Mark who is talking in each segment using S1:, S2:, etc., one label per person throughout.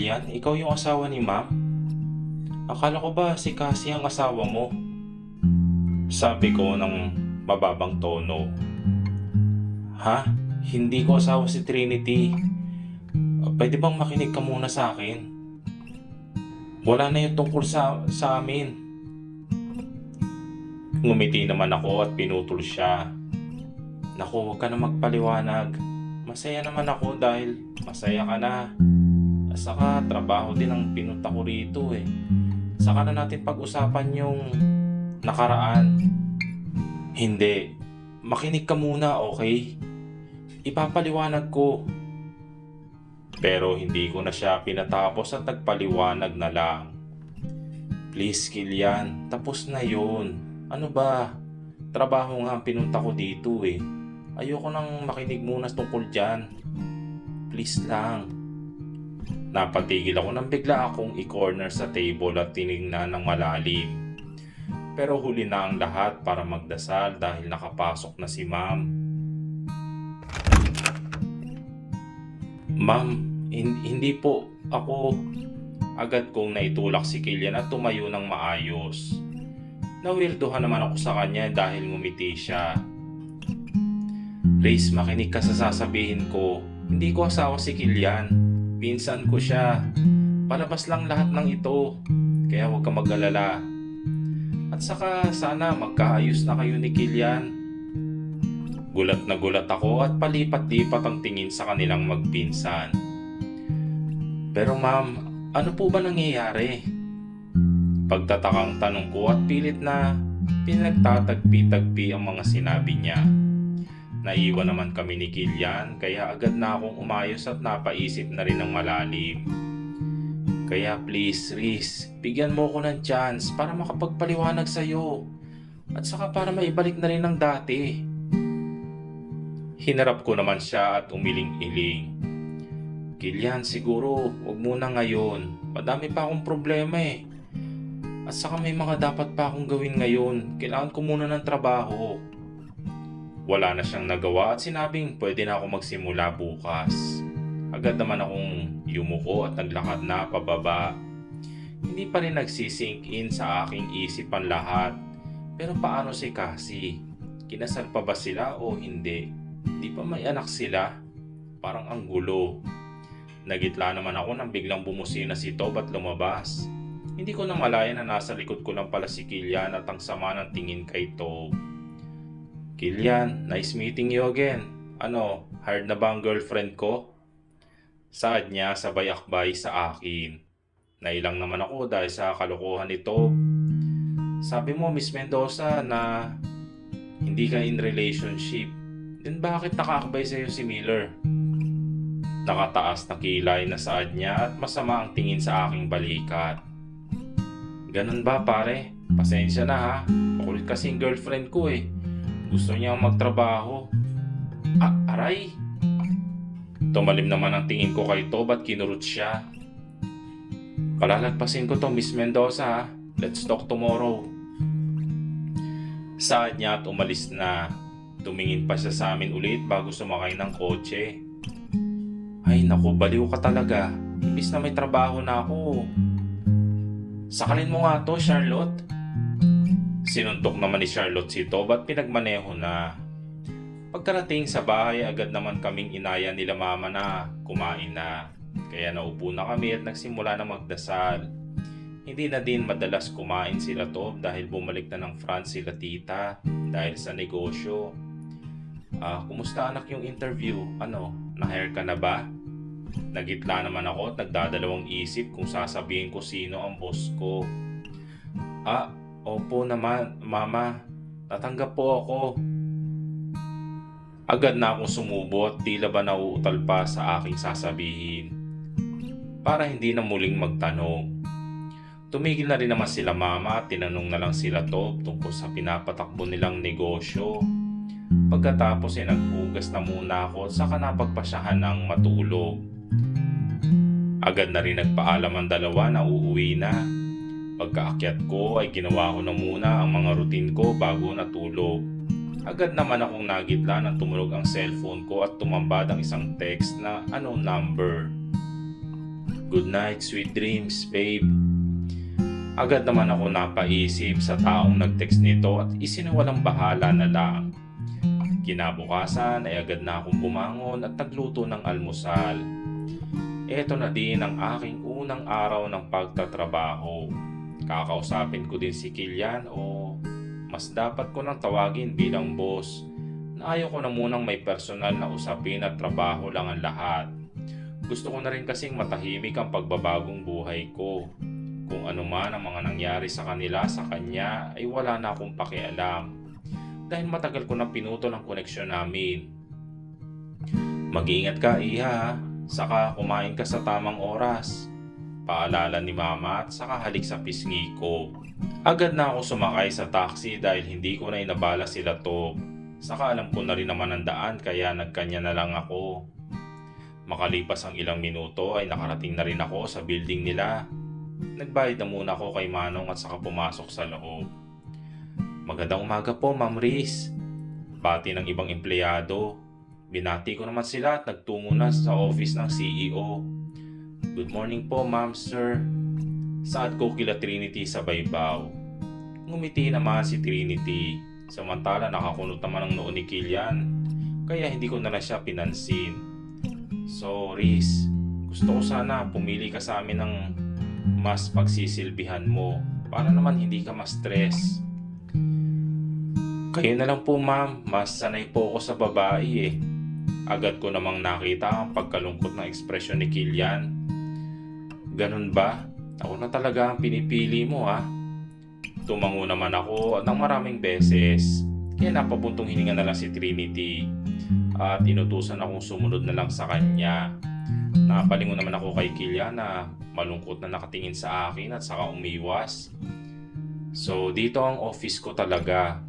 S1: Kilian, ikaw yung asawa ni ma'am? Akala ko ba si Cassie ang asawa mo? Sabi ko ng mababang tono. Ha? Hindi ko asawa si Trinity. Pwede bang makinig ka muna sa akin? Wala na yung tungkol sa amin. Ngumiti naman ako at pinutol siya. Naku, huwag ka na magpaliwanag. Masaya naman ako dahil masaya ka na. At saka trabaho din ang pinunta ko rito eh. Saka na natin pag-usapan yung nakaraan. Hindi. Makinig ka muna, okay? Ipapaliwanag ko. Pero hindi ko na siya pinatapos at nagpaliwanag na lang. Please, Kilian, tapos na yun. Ano ba? Trabaho nga ang pinunta ko dito eh. Ayoko nang makinig muna tungkol dyan. Please lang. Napatigil ako nang bigla akong i-corner sa table at tinignan ng malalim. Pero huli na ang lahat para magdasal dahil nakapasok na si ma'am. Ma'am, hindi po ako. Agad kong naitulak si Kilian at tumayo ng maayos. Nawirduhan naman ako sa kanya dahil ngumiti siya. Reese, makinig ka sa sasabihin ko. Hindi ko asawa si Kilian. Pinsan ko siya. Palabas lang lahat ng ito. Kaya huwag ka mag-alala. At saka sana magkaayos na kayo ni Kilian. Gulat na gulat ako at palipat-lipat ang tingin sa kanilang magpinsan. Pero ma'am, ano po ba nangyayari? Pagtatakang tanong ko at pilit na pinagtatagpi-tagpi ang mga sinabi niya. Naiwan naman kami ni Kilian kaya agad na akong umayos at napaisip na rin ng malalim. Kaya please, Riz, bigyan mo ko ng chance para makapagpaliwanag sa'yo. At saka para maibalik na rin ng dati. Hinarap ko naman siya at umiling-iling. Kilian, siguro, wag muna ngayon. Madami pa akong problema eh. At saka may mga dapat pa akong gawin ngayon. Kailangan ko muna ng trabaho. Wala na siyang nagawa at sinabing pwede na ako magsimula bukas. Agad naman akong yumuko at naglakad na pababa. Hindi pa rin nagsisink in sa aking isip ang lahat. Pero paano si Cassie? Kinasal pa ba sila o hindi? Di pa may anak sila? Parang ang gulo. Nagitla naman ako nang biglang bumusina si Tob at lumabas. Hindi ko na malaya na nasa likod ko lang pala si Kilian at ang sama ng tingin kay Tob. Kilian, nice meeting you again. Ano, hired na ba ang girlfriend ko? Saad niya sabay akbay sa akin. Nailang naman ako dahil sa kalokohan nito. Sabi mo, Miss Mendoza, na hindi ka in relationship. Then bakit nakaakbay sa'yo si Miller? Nakataas na kilay na saad niya at masama ang tingin sa aking balikat. Ganun ba pare? Pasensya na ha. Makulit kasing girlfriend ko eh. Gusto niya magtrabaho. Aray! Tumalim naman ang tingin ko kay Tob at kinurot siya. Palalagpasin ko to, Miss Mendoza ha. Let's talk tomorrow. Saad niya at umalis na. Tumingin pa siya sa amin ulit bago sumakay ng kotse. Ay naku, baliw ka talaga. Imbis na may trabaho na ako. Sakalin mo nga to, Charlotte. Sinuntok naman ni Charlotte si Tob at pinagmaneho na. Pagkarating sa bahay, agad naman kaming inaya nila mama na kumain na. Kaya naupo na kami at nagsimula na magdasal. Hindi na din madalas kumain sila Tob dahil bumalik na ng France sila tita dahil sa negosyo. Kumusta anak yung interview? Ano, na-hire ka na ba? Nagitla naman ako at nagdadalawang isip kung sasabihin ko sino ang boss ko. Opo naman, mama. Natanggap po ako. Agad na akong sumubo at tila ba nauutal pa sa aking sasabihin. Para hindi na muling magtanong. Tumigil na rin naman sila mama at tinanong na lang sila Tob tungkol sa pinapatakbo nilang negosyo. Pagkatapos ay naghugas na muna ako at saka napagpasyahan ng matulog. Agad na rin nagpaalam ang dalawa na uuwi na. Pagkaakyat ko ay ginawa ko na muna ang mga routine ko bago natulog. Agad naman akong nagitla nang tumunog ang cellphone ko at tumambad ang isang text na unknown number. Good night, sweet dreams, babe. Agad naman ako napaisip sa taong nag-text nito at isiniwalang bahala na lang. Kinabukasan ay agad na akong bumangon at nagluto ng almusal. Ito na din ang aking unang araw ng pagtatrabaho. Kakausapin ko din si Kilian o mas dapat ko nang tawagin bilang boss na ayaw ko na munang may personal na usapin at trabaho lang ang lahat. Gusto ko na rin kasing matahimik ang pagbabagong buhay ko. Kung ano man ang mga nangyari sa kanila sa kanya ay wala na akong pakialam. Dahil matagal ko na pinutol ang koneksyon namin. Mag-iingat ka, Iha. Saka kumain ka sa tamang oras. Paalala ni Mama at saka halik sa pisngi ko. Agad na ako sumakay sa taxi dahil hindi ko na inabala sila to. Saka alam ko na rin naman ang daan kaya nagkanya na lang ako. Makalipas ang ilang minuto ay nakarating na rin ako sa building nila. Nagbayad na muna ako kay Manong at saka pumasok sa loob. Magandang umaga po, Ma'am Riz. Bati ng ibang empleyado. Binati ko naman sila at nagtungo na sa office ng CEO. Good morning po, Ma'am, Sir. Saad ko kila Trinity sa baybaw. Ngumiti naman si Trinity. Samantala nakakunot naman ang noo ni Kilian. Kaya hindi ko na lang siya pinansin. So, Riz, gusto ko sana pumili ka sa amin ng mas pagsisilbihan mo para naman hindi ka ma-stress. Kayo na lang po, ma'am. Mas sanay po ako sa babae eh. Agad ko namang nakita ang pagkalungkot ng ekspresyon ni Kilian. Ganun ba? Ako na talaga ang pinipili mo ha? Tumango naman ako ng maraming beses. Kaya napabuntong hininga na lang si Trinity. At inutusan akong sumunod na lang sa kanya. Napalingon naman ako kay Kilian na malungkot na nakatingin sa akin at saka umiwas. So dito ang office ko talaga.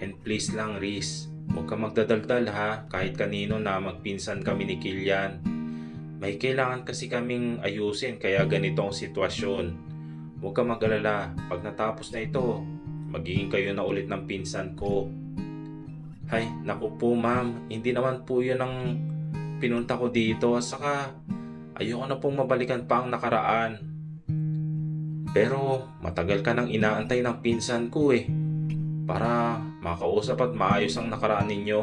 S1: And please lang, Riz, huwag ka magdadaldal ha, kahit kanino na magpinsan kami ni Kilian. May kailangan kasi kaming ayusin kaya ganito ang sitwasyon. Huwag ka mag-alala, pag natapos na ito, magiging kayo na ulit ng pinsan ko. Hay, naku po ma'am, hindi naman po yun ang pinunta ko dito. Saka, ayoko na pong mabalikan pa ang nakaraan. Pero, matagal ka nang inaantay ng pinsan ko eh. Para makausap at maayos ang nakaraan ninyo.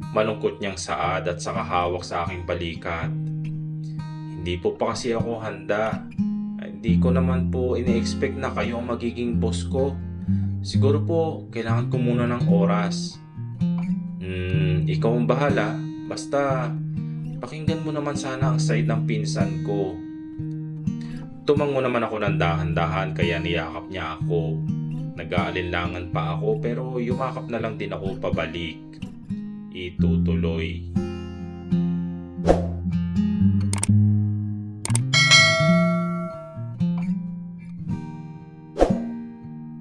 S1: Malungkot niyang saad at saka hawak sa aking balikat. Hindi po pa kasi ako handa. Hindi ko naman po ini-expect na kayo ang magiging boss ko. Siguro po kailangan ko muna ng oras. Ikaw ang bahala. Basta pakinggan mo naman sana ang side ng pinsan ko. Tumango naman ako ng dahan-dahan kaya niyakap niya ako. Nag-aalinlangan pa ako pero yumakap na lang din ako pabalik. Itutuloy.